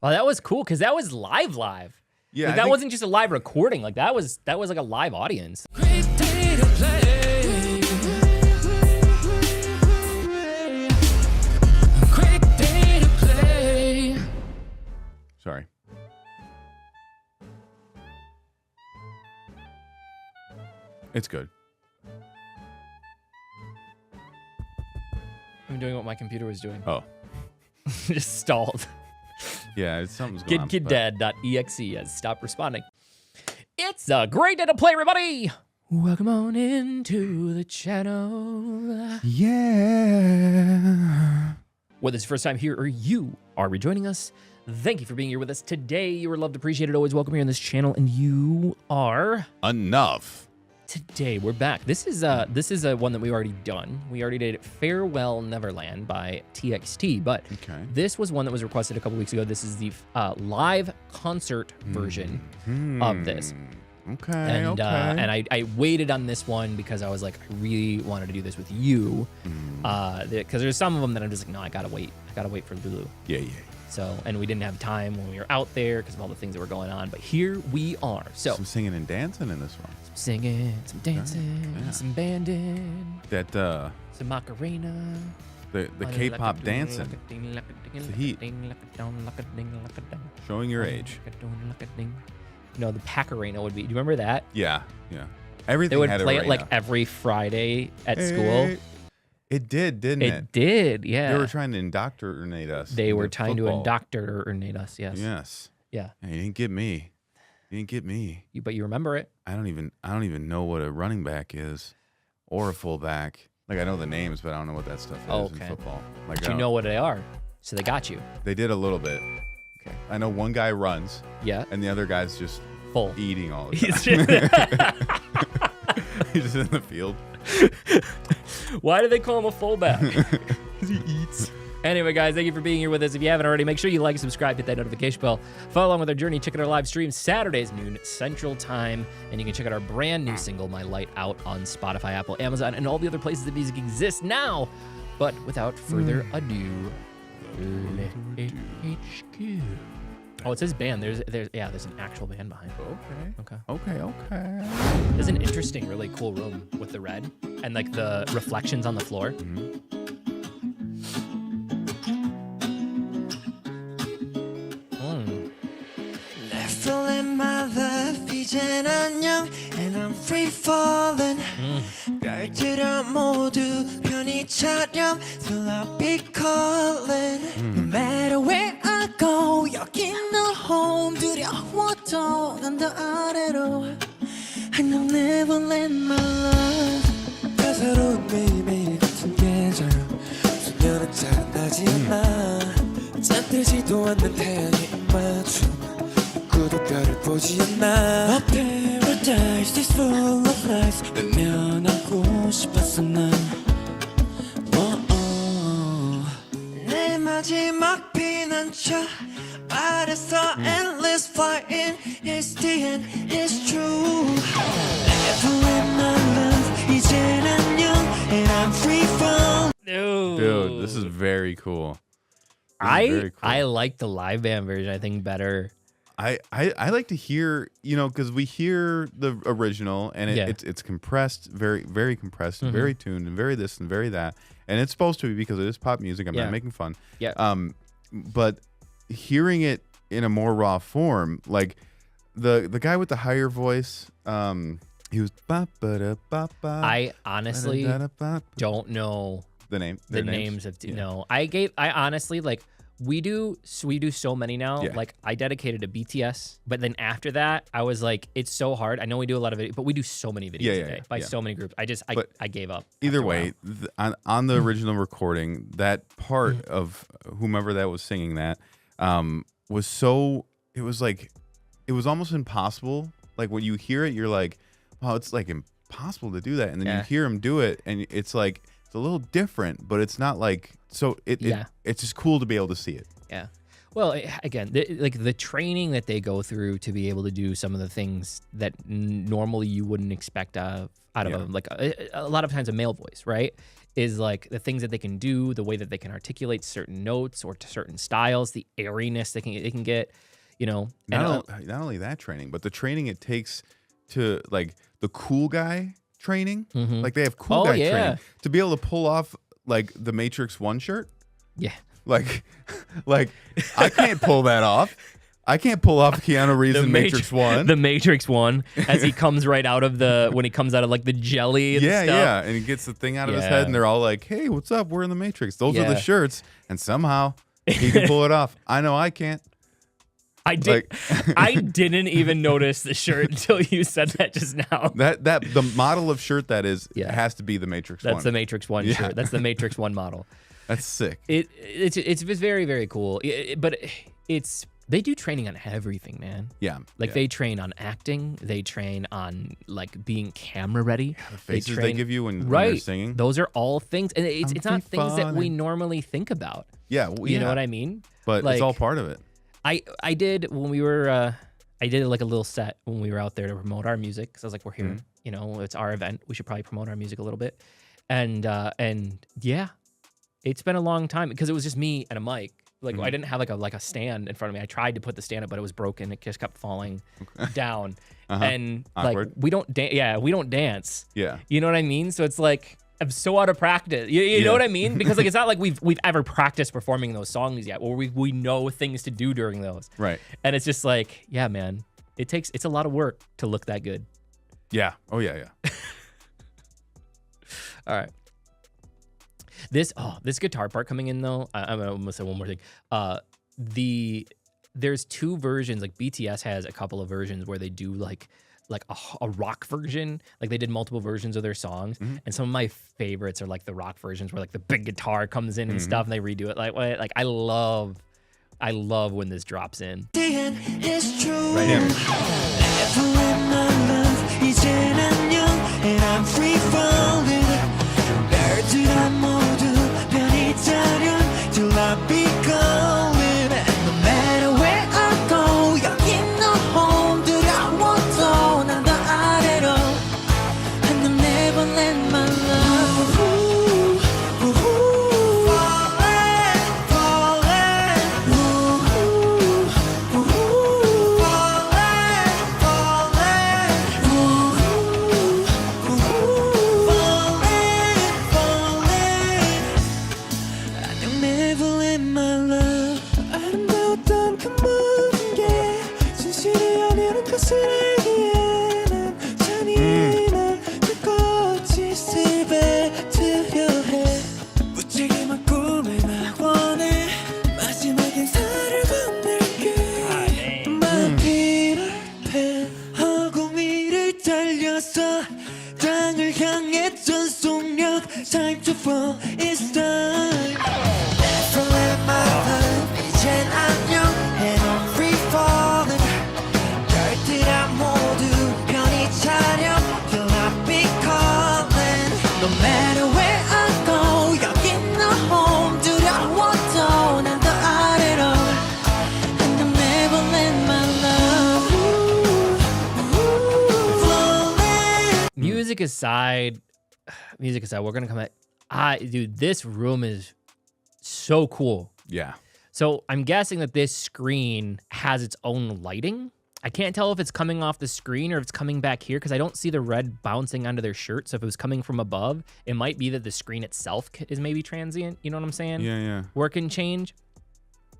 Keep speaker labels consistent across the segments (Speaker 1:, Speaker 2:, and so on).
Speaker 1: Oh, that was cool because that was live.
Speaker 2: Yeah,
Speaker 1: Like, that wasn't just a live recording. Like that was like a live audience.
Speaker 3: Great day to play. Great day to play.
Speaker 2: Sorry. It's good.
Speaker 1: I'm doing what my computer was doing.
Speaker 2: Oh.
Speaker 1: Just stalled.
Speaker 2: Yeah, something's going on.
Speaker 1: GidKidDad.exe has stopped responding. It's a great day to play, everybody. Welcome on into the channel.
Speaker 2: Yeah.
Speaker 1: Whether it's your first time here or you are rejoining us, thank you for being here with us today. You are loved, appreciated, always welcome here on this channel, and you are...
Speaker 2: Enough.
Speaker 1: Today we're back. This is one that we've already done. We already did Farewell Neverland by TXT, but this was one that was requested a couple weeks ago. This is the live concert version of this.
Speaker 2: Okay.
Speaker 1: And I waited on this one because I was like, I really wanted to do this with you, because there's some of them that I'm just like, no, I gotta wait. I gotta wait for Lulu.
Speaker 2: Yeah.
Speaker 1: So, and we didn't have time when we were out there because of all the things that were going on. But here we are. So
Speaker 2: some singing and dancing in this one.
Speaker 1: Some singing, some dancing, some banding.
Speaker 2: That
Speaker 1: some Macarena.
Speaker 2: The K-pop dancing. It's the heat. Showing your age.
Speaker 1: You know, the Pacarena would be. Do you remember that?
Speaker 2: Yeah. Everything
Speaker 1: they would
Speaker 2: had
Speaker 1: play
Speaker 2: arena.
Speaker 1: it like every Friday at school.
Speaker 2: It did, didn't it?
Speaker 1: It did, yeah.
Speaker 2: They were trying to indoctrinate us.
Speaker 1: They were trying to indoctrinate us, yes.
Speaker 2: Yes.
Speaker 1: Yeah.
Speaker 2: You didn't get me. You didn't get me.
Speaker 1: But you remember it.
Speaker 2: I don't even know what a running back is or a fullback. Like, I know the names, but I don't know what that stuff is in football. Like,
Speaker 1: but you know what they are, so they got you.
Speaker 2: They did a little bit.
Speaker 1: Okay.
Speaker 2: I know one guy runs.
Speaker 1: Yeah.
Speaker 2: And the other guy's just
Speaker 1: full
Speaker 2: eating all the time. He's just in the field.
Speaker 1: Why do they call him a fullback? Because he eats. Anyway, guys, thank you for being here with us. If you haven't already, make sure you like and subscribe, hit that notification bell. Follow along with our journey. Check out our live stream Saturdays, noon Central Time. And you can check out our brand new single, My Light, out on Spotify, Apple, Amazon, and all the other places that music exists now. But without further ado, HQ. Oh, it says band. There's an actual band behind it.
Speaker 2: Okay.
Speaker 1: There's an interesting, really cool room with the red and like the reflections on the floor.
Speaker 3: Neverland, my life, 이젠 안녕, and I'm free falling. 별들은 모두 편히 차렴, till I'll be calling. No matter where I go, 여긴 너 home. 두려워도 난 더 아래로. I know Neverland, my love. 따사로운 매일매일 같은 계절, 수면은 잘 나지 않아. 잠들지도 않는 태양의 입맞춤, 구도 별을 보지 않아. A paradise that's full of life, 외면하고 싶었어 난. 내 마지막 피난처 아래서 endless fighting. It's the end, it's true. Neverland, my love, 이젠 안녕, and I'm free from.
Speaker 2: Dude, this is very cool.
Speaker 1: I like the live band version, I think, better.
Speaker 2: I like to hear, because we hear the original and it's compressed, very, very compressed, and very tuned, and very this and very that. And it's supposed to be because it is pop music. I'm not making fun.
Speaker 1: Yeah.
Speaker 2: But hearing it in a more raw form, like the guy with the higher voice, he was
Speaker 1: I honestly don't know
Speaker 2: the
Speaker 1: names of I honestly, like, we do so many now. Like, I dedicated to BTS, but then after that I was like, it's so hard. I know we do a lot of videos, but we do so many videos a day by so many groups. I gave up.
Speaker 2: Either way, on the original recording, that part of whomever that was singing that was so, it was almost impossible. Like, when you hear it, you're like, wow, it's like impossible to do that. And then you hear him do it, and it's like, it's a little different, but it's not like, so it's just cool to be able to see it.
Speaker 1: Yeah. Well, again, the training that they go through to be able to do some of the things that normally you wouldn't expect out out of them. Like a lot of times a male voice, right? Is like the things that they can do, the way that they can articulate certain notes or to certain styles, the airiness they can get, you know.
Speaker 2: Not only that training, but the training it takes to like the cool guy training. Like they have cool guy training to be able to pull off like the Matrix 1 shirt.
Speaker 1: Yeah.
Speaker 2: Like I can't pull that off. I can't pull off Keanu Reeves in Matrix 1.
Speaker 1: The Matrix 1, as he comes right out of when he comes out of like the jelly and stuff.
Speaker 2: Yeah, and he gets the thing out of his head and they're all like, hey, what's up? We're in the Matrix. Those are the shirts. And somehow he can pull it off. I know I can't.
Speaker 1: I didn't even notice the shirt until you said that just now.
Speaker 2: The model of shirt that is has to be the Matrix 1.
Speaker 1: That's the Matrix 1 shirt. That's the Matrix 1 model.
Speaker 2: That's sick.
Speaker 1: It's very, very cool. But they do training on everything, man.
Speaker 2: Yeah.
Speaker 1: Like they train on acting. They train on like being camera ready.
Speaker 2: The faces they give you when you're singing.
Speaker 1: Those are all things. And it's not things that we normally think about.
Speaker 2: Yeah.
Speaker 1: You know what I mean?
Speaker 2: But like, it's all part of it.
Speaker 1: I did when we were, I did like a little set when we were out there to promote our music. Cause I was like, we're here, you know, it's our event. We should probably promote our music a little bit. And yeah, it's been a long time because it was just me and a mic. Like I didn't have like a stand in front of me. I tried to put the stand up, but it was broken. It just kept falling down. And
Speaker 2: awkward.
Speaker 1: like we don't dance.
Speaker 2: Yeah.
Speaker 1: You know what I mean? So it's like I'm so out of practice. You know what I mean? Because like it's not like we've ever practiced performing those songs yet, or we know things to do during those.
Speaker 2: Right.
Speaker 1: And it's just like, yeah, man, it's a lot of work to look that good.
Speaker 2: Yeah. Oh yeah.
Speaker 1: All right. This guitar part coming in though, I'm gonna say one more thing. There's two versions. Like BTS has a couple of versions where they do like a rock version. Like they did multiple versions of their songs, and some of my favorites are like the rock versions where like the big guitar comes in and stuff, and they redo it. Like I love when this drops in. Right here.
Speaker 3: Neverland, my love, 이젠 안녕, and I'm free falling. 별들아 모두 편히 자렴 till I be calling. No matter where I go, 여긴 너 home 들어와도 난 더 아래로. And I'm Neverland, my love. Ooh, ooh, ooh. Falling, falling. Ooh, ooh, ooh. Falling, falling. Ooh, ooh, ooh. Falling. Neverland, my love. 아름다웠던 그 모든 게 진실이 아니라는 것을 알기에는 잔인한 그 꽃이 스베트려 해. 무책임한 꿈을 막 원해. 마지막 인사를 건넬게. My Peter Pan 하고 위를 달려서 땅을 향했던 속력. Time to fall, it's time. Neverland, my love, 이젠 안녕, and I'm free falling. 별들아 모두 편히 차렴 till I be calling. No matter where I go, 여긴 너 home 두려워도 난 더 아래로. And I'm Neverland, my love. Ooh, ooh, falling.
Speaker 1: Music aside, we're gonna come at. Dude, this room is so cool.
Speaker 2: Yeah.
Speaker 1: So I'm guessing that this screen has its own lighting. I can't tell if it's coming off the screen or if it's coming back here because I don't see the red bouncing onto their shirt. So if it was coming from above, it might be that the screen itself is maybe transient. You know what I'm saying?
Speaker 2: Yeah.
Speaker 1: Work and change.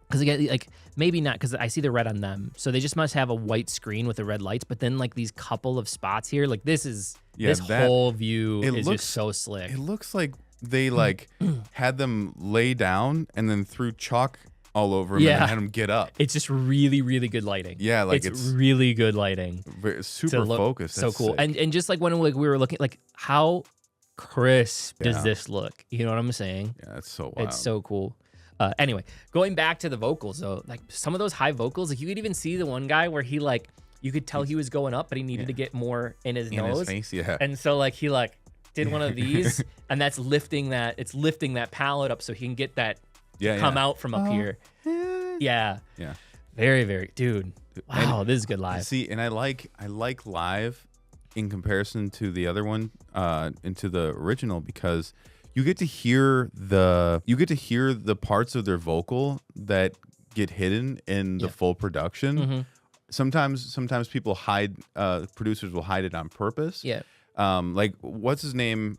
Speaker 1: Because again, like maybe not because I see the red on them. So they just must have a white screen with the red lights. But then like these couple of spots here, like this whole view is just so slick.
Speaker 2: It looks like they like had them lay down and then threw chalk all over them and had them get up.
Speaker 1: It's just really, really good lighting.
Speaker 2: Yeah, like
Speaker 1: it's really good lighting.
Speaker 2: Super focused.
Speaker 1: So cool.
Speaker 2: Sick.
Speaker 1: And just like when we were looking, like how crisp does this look? You know what I'm saying?
Speaker 2: Yeah, that's so wild.
Speaker 1: It's so cool. Anyway, going back to the vocals though, like some of those high vocals, like you could even see the one guy where he like, you could tell he was going up, but he needed to get more in his nose.
Speaker 2: His face, yeah.
Speaker 1: And so like he like did one of these and that's lifting that palette up so he can get that come out from up here. Yeah.
Speaker 2: Yeah.
Speaker 1: Very, very, dude. Wow, this is good live.
Speaker 2: See, and I like live in comparison to the other one, into the original, because you get to hear the parts of their vocal that get hidden in the full production.
Speaker 1: Mm-hmm.
Speaker 2: Sometimes people hide, producers will hide it on purpose.
Speaker 1: Yeah.
Speaker 2: Like what's his name?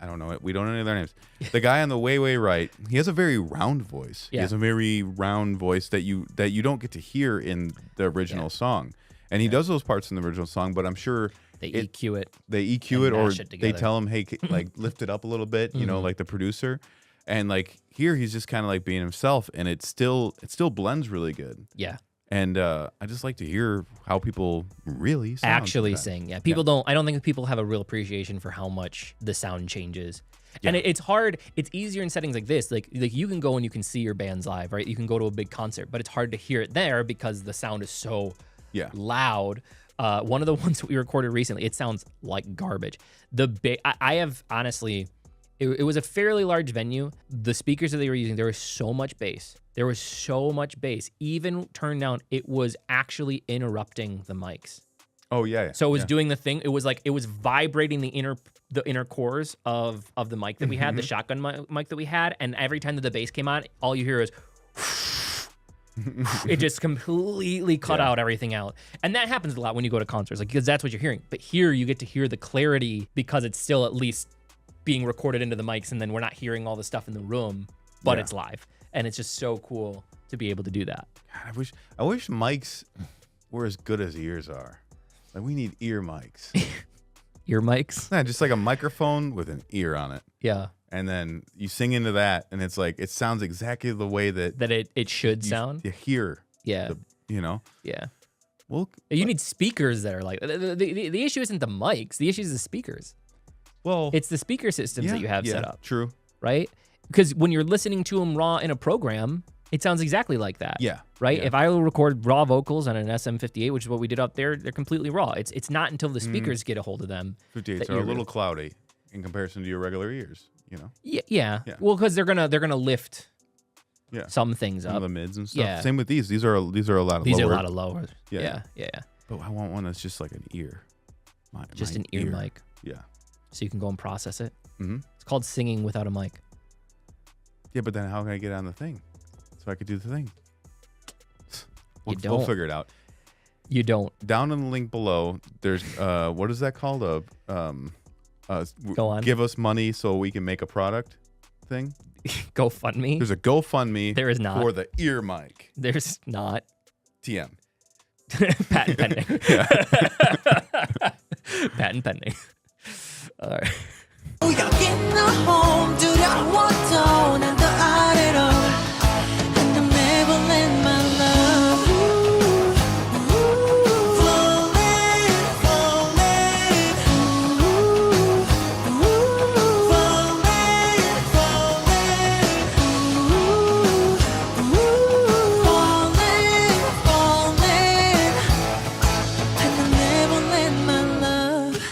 Speaker 2: I don't know it. We don't know any of their names. The guy on the way right, he has a very round voice.
Speaker 1: Yeah.
Speaker 2: He has a very round voice that you don't get to hear in the original song. And he does those parts in the original song, but I'm sure
Speaker 1: They EQ it.
Speaker 2: They EQ it, or
Speaker 1: mash it
Speaker 2: they
Speaker 1: together.
Speaker 2: tell him, hey, like lift it up a little bit, you know, like the producer. And like here, he's just kind of like being himself, and it still blends really good.
Speaker 1: Yeah.
Speaker 2: And I just like to hear how people really sound
Speaker 1: Actually
Speaker 2: sometimes.
Speaker 1: sing. Yeah. People I don't think people have a real appreciation for how much the sound changes. And it's hard. It's easier in settings like this. Like you can go and you can see your bands live, right? You can go to a big concert, but it's hard to hear it there because the sound is so loud. One of the ones that we recorded recently, it sounds like garbage. I have honestly, it was a fairly large venue. The speakers that they were using, there was so much bass. Even turned down, it was actually interrupting the mics.
Speaker 2: Oh yeah.
Speaker 1: So it was doing the thing. It was like it was vibrating the inner cores of the mic that we had, the shotgun mic that we had, and every time that the bass came on, all you hear is it just completely cut out everything out. And that happens a lot when you go to concerts, like because that's what you're hearing. But here you get to hear the clarity because it's still at least being recorded into the mics, and then we're not hearing all the stuff in the room, but it's live. And it's just so cool to be able to do that.
Speaker 2: God, I wish mics were as good as ears are. Like we need ear mics.
Speaker 1: Ear mics?
Speaker 2: Yeah, just like a microphone with an ear on it.
Speaker 1: Yeah.
Speaker 2: And then you sing into that, and it's like it sounds exactly the way that
Speaker 1: it should sound.
Speaker 2: You hear.
Speaker 1: Yeah.
Speaker 2: You know.
Speaker 1: Yeah.
Speaker 2: Well,
Speaker 1: you need speakers that are like the issue isn't the mics. The issue is the speakers.
Speaker 2: Well,
Speaker 1: it's the speaker systems that you have set up.
Speaker 2: True.
Speaker 1: Right? Because when you're listening to them raw in a program, it sounds exactly like that.
Speaker 2: Yeah.
Speaker 1: Right?
Speaker 2: Yeah.
Speaker 1: If I record raw vocals on an SM58, which is what we did up there, they're completely raw. It's not until the speakers get a hold of them.
Speaker 2: 58s are a little cloudy in comparison to your regular ears, you know?
Speaker 1: Yeah. Well, because they're gonna lift some things
Speaker 2: Some
Speaker 1: up.
Speaker 2: of the mids and stuff.
Speaker 1: Yeah.
Speaker 2: Same with these. These are a lot of
Speaker 1: These
Speaker 2: lower.
Speaker 1: are a lot of lowers. Yeah.
Speaker 2: But I want one that's just like an ear.
Speaker 1: Just an ear mic.
Speaker 2: Yeah.
Speaker 1: So you can go and process it.
Speaker 2: Mm-hmm.
Speaker 1: It's called singing without a mic.
Speaker 2: Yeah, but then how can I get on the thing? So I could do the thing.
Speaker 1: We'll
Speaker 2: figure it out.
Speaker 1: You don't.
Speaker 2: Down in the link below, there's what is that called?
Speaker 1: Go on.
Speaker 2: Give us money so we can make a product thing.
Speaker 1: GoFundMe.
Speaker 2: There's a GoFundMe.
Speaker 1: There is not.
Speaker 2: For the ear mic.
Speaker 1: There's not.
Speaker 2: TM.
Speaker 1: Patent pending. Patent pending. All right.
Speaker 3: And I'm Neverland, my love.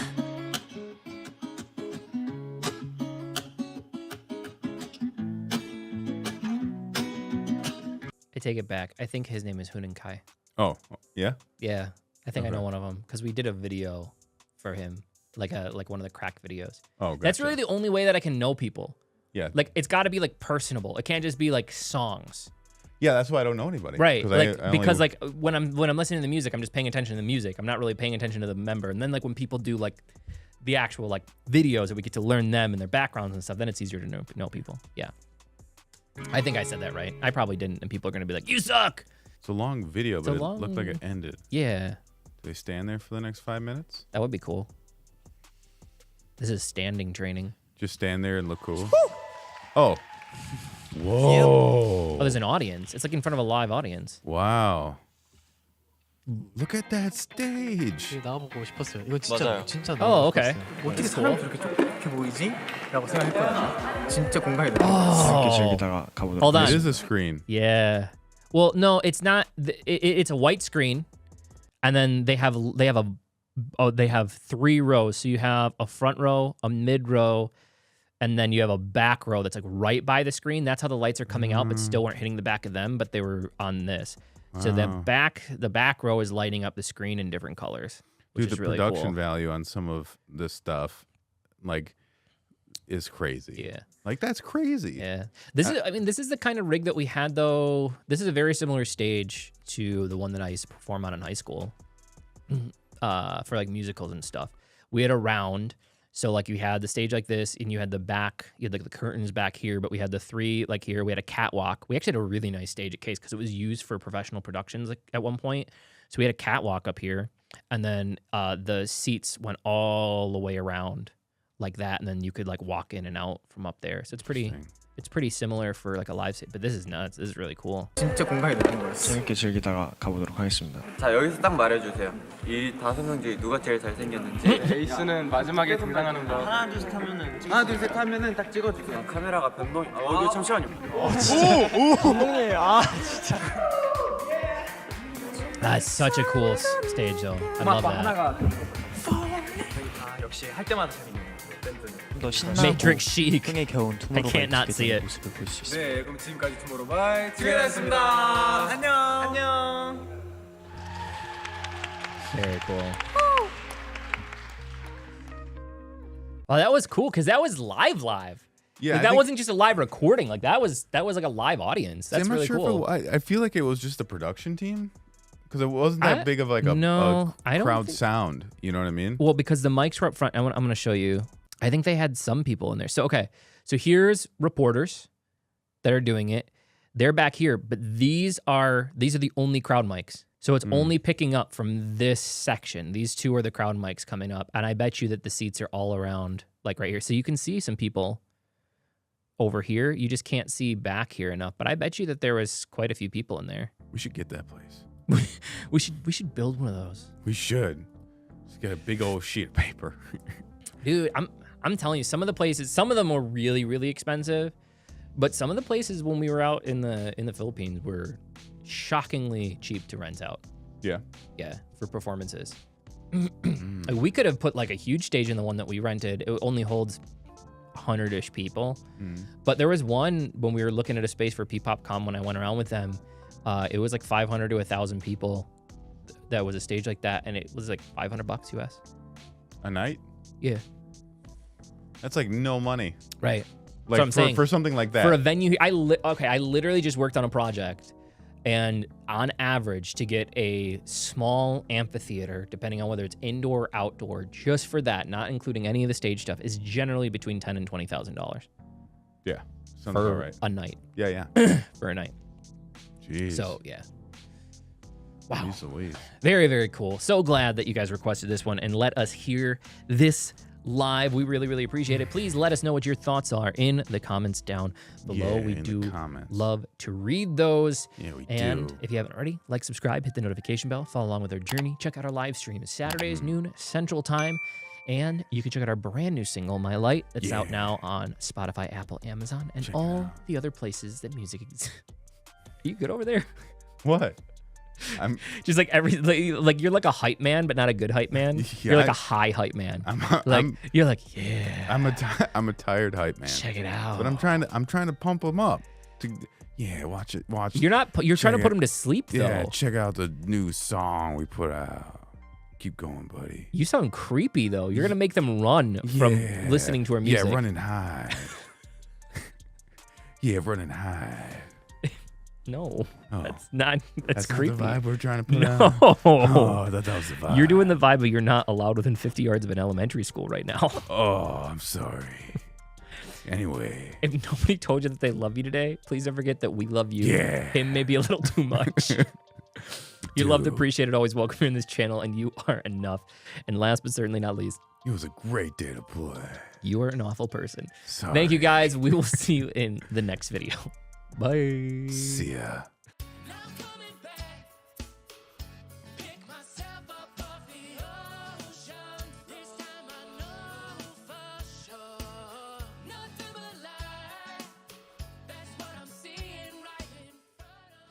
Speaker 1: I take it back. I think his name is Hunan Kai.
Speaker 2: Oh, yeah?
Speaker 1: Yeah. I think I
Speaker 2: Okay.
Speaker 1: know one of them because we did a video for him, like one of the crack videos.
Speaker 2: Oh, gotcha.
Speaker 1: That's really the only way that I can know people.
Speaker 2: Yeah.
Speaker 1: Like it's got to be like personable. It can't just be like songs.
Speaker 2: Yeah, that's why I don't know anybody.
Speaker 1: Right.
Speaker 2: 'Cause
Speaker 1: Like
Speaker 2: I only-
Speaker 1: because like when I'm listening to the music, I'm just paying attention to the music. I'm not really paying attention to the member. And then like when people do like the actual like videos that we get to learn them and their backgrounds and stuff, then it's easier to know people. Yeah. I think I said that right. I probably didn't, and people are gonna be like, "You suck."
Speaker 2: It's a long video,
Speaker 1: It's
Speaker 2: but
Speaker 1: a
Speaker 2: it looked like it ended.
Speaker 1: Yeah,
Speaker 2: Do they stand there for the next 5 minutes?
Speaker 1: that would be cool. This is standing training.
Speaker 2: Just stand there and look cool? Oh. Whoa.
Speaker 1: Oh, there's an audience. It's like in front of a live audience.
Speaker 2: Wow. Look at that stage.
Speaker 4: 나와보고 싶었어요. 이거 진짜
Speaker 5: 맞아요.
Speaker 4: 진짜
Speaker 1: Oh,
Speaker 4: 나와보고
Speaker 1: okay.
Speaker 4: 싶었어요. 어떻게 사람이 그렇게 촉촉해 보이지? 라고 생각했거든요. 진짜 공간이
Speaker 1: Oh.
Speaker 4: 넓게 즐기다가 가보도록
Speaker 1: Hold on.
Speaker 2: It is a screen.
Speaker 1: Yeah. Well, no, it's not. It's a white screen, and then they have 3 rows. So you have a front row, a mid row, and then you have a back row that's like right by the screen. That's how the lights are coming out, but still weren't hitting the back of them, but they were on this. So the
Speaker 2: Wow.
Speaker 1: back row is lighting up the screen in different colors. which
Speaker 2: Dude,
Speaker 1: is
Speaker 2: the
Speaker 1: really
Speaker 2: production
Speaker 1: cool.
Speaker 2: value on some of this stuff, like, is crazy.
Speaker 1: Yeah.
Speaker 2: Like, that's crazy.
Speaker 1: Yeah. This is, I mean, this is the kind of rig that we had, though. This is a very similar stage to the one that I used to perform on in high school for like musicals and stuff. We had a round. So like you had the stage like this and you had the back, you had like the curtains back here, but we had the three like here. We had a catwalk. We actually had a really nice stage at Case because it was used for professional productions like, at one point. So we had a catwalk up here and then the seats went all the way around like that. And then you could like walk in and out from up there. So it's pretty similar for like a live stage, but this is nuts. This is really cool.
Speaker 4: 진짜 공간이 넓은 거였어.
Speaker 5: 재밌게 즐기다가 가보도록 하겠습니다.
Speaker 6: 자 여기서 딱 말해주세요. 이 5명 중에 누가 제일 잘생겼는지.
Speaker 4: 에이스는 마지막에 등장하는 거.
Speaker 6: 하나 둘 셋 하면은 딱 찍어주세요. 카메라가 변동. 여기 잠시만요.
Speaker 1: That's such a cool stage though. I love that.
Speaker 4: 역시 할 때마다 재밌네요. 밴드는.
Speaker 5: 더 신나고
Speaker 1: Matrix chic.
Speaker 5: 흥에 겨운
Speaker 1: I
Speaker 5: 투모로우바이
Speaker 1: can't not see it.
Speaker 5: 모습을 볼 수 있습니다.
Speaker 4: 네, 그럼 지금까지 투모로우바이 GidKidDad였습니다. 안녕. 안녕.
Speaker 1: Very cool. Well, that was cool because that was live.
Speaker 2: Yeah,
Speaker 1: Like,
Speaker 2: I
Speaker 1: that
Speaker 2: think-
Speaker 1: wasn't just a live recording. Like that was like a live audience. That's
Speaker 2: I'm not
Speaker 1: really
Speaker 2: sure
Speaker 1: cool.
Speaker 2: if I feel like it was just a production team because it wasn't that big of like a
Speaker 1: I don't
Speaker 2: crowd
Speaker 1: think-
Speaker 2: sound. You know what I mean?
Speaker 1: Well, because the mics were up front. I'm going to show you. I think they had some people in there. So, okay. So here's reporters that are doing it. They're back here, but these are the only crowd mics. So it's only picking up from this section. These two are the crowd mics coming up. And I bet you that the seats are all around like right here. So you can see some people over here. You just can't see back here enough. But I bet you that there was quite a few people in there.
Speaker 2: We should get that place.
Speaker 1: We should build one of those.
Speaker 2: We should. Just get a big old sheet of paper.
Speaker 1: Dude, I'm telling you, some of the places, some of them were really, really expensive, but some of the places when we were out in the Philippines were shockingly cheap to rent out.
Speaker 2: Yeah.
Speaker 1: Yeah, for performances. Like, we could have put like a huge stage in the one that we rented. It only holds 100-ish people. But there was one when we were looking at a space for PPOP when I went around with them. It was like 500 to 1,000 people. That was a stage like that, and it was like $500 US.
Speaker 2: A night?
Speaker 1: Yeah.
Speaker 2: That's like no money.
Speaker 1: Right.
Speaker 2: Like
Speaker 1: I'm saying.
Speaker 2: for something like that.
Speaker 1: For a venue, I literally just worked on a project, and on average, to get a small amphitheater, depending on whether it's indoor or outdoor, just for that, not including any of the stage stuff, is generally between $10,000 and $20,000
Speaker 2: Yeah. Sounds
Speaker 1: for
Speaker 2: about right.
Speaker 1: a night.
Speaker 2: Yeah, yeah.
Speaker 1: For a night.
Speaker 2: Jeez.
Speaker 1: So yeah. Wow.
Speaker 2: Jeez Louise.
Speaker 1: Very, very cool. So glad that you guys requested this one and let us hear this live. We really, really appreciate it. Please let us know what your thoughts are in the comments down below.
Speaker 2: Yeah,
Speaker 1: We
Speaker 2: in the
Speaker 1: do
Speaker 2: comments.
Speaker 1: love to read those.
Speaker 2: Yeah, we
Speaker 1: And
Speaker 2: do.
Speaker 1: if you haven't already, like, subscribe, hit the notification bell, follow along with our journey. Check out our live stream Saturdays, noon Central Time. And you can check out our brand new single, My Light, that's out
Speaker 2: Yeah.
Speaker 1: now on Spotify, Apple, Amazon, and
Speaker 2: Check it
Speaker 1: all
Speaker 2: out.
Speaker 1: the other places that music exists. Are you good over there?
Speaker 2: What? I'm
Speaker 1: Just like like you're like a hype man, but not a good hype man.
Speaker 2: Yeah,
Speaker 1: You're like a high hype man. You're like, yeah,
Speaker 2: I'm a tired hype man.
Speaker 1: check it out.
Speaker 2: But I'm trying to pump them up. Watch it.
Speaker 1: You're not. You're trying to
Speaker 2: check
Speaker 1: put
Speaker 2: it.
Speaker 1: him to sleep though.
Speaker 2: Yeah, check out the new song we put out. Keep going, buddy.
Speaker 1: You sound creepy though. You're gonna make them run from
Speaker 2: Yeah.
Speaker 1: listening to our music.
Speaker 2: Yeah, running high. Yeah, running high.
Speaker 1: No,
Speaker 2: Oh.
Speaker 1: that's not. That's creepy.
Speaker 2: Not the vibe we're trying to put
Speaker 1: No.
Speaker 2: out. Oh, I thought that was the vibe.
Speaker 1: You're doing the vibe, but you're not allowed within 50 yards of an elementary school right now.
Speaker 2: Oh, I'm sorry. Anyway.
Speaker 1: If nobody told you that they love you today, please don't forget that we love you.
Speaker 2: Yeah.
Speaker 1: Him maybe a little too much. You're loved,
Speaker 2: do.
Speaker 1: appreciated, always welcome here in this channel, and you are enough. And last but certainly not least,
Speaker 2: It was a great day to play.
Speaker 1: you are an awful person.
Speaker 2: Sorry.
Speaker 1: Thank you guys. We will see you in the next video. Bye.
Speaker 2: See ya.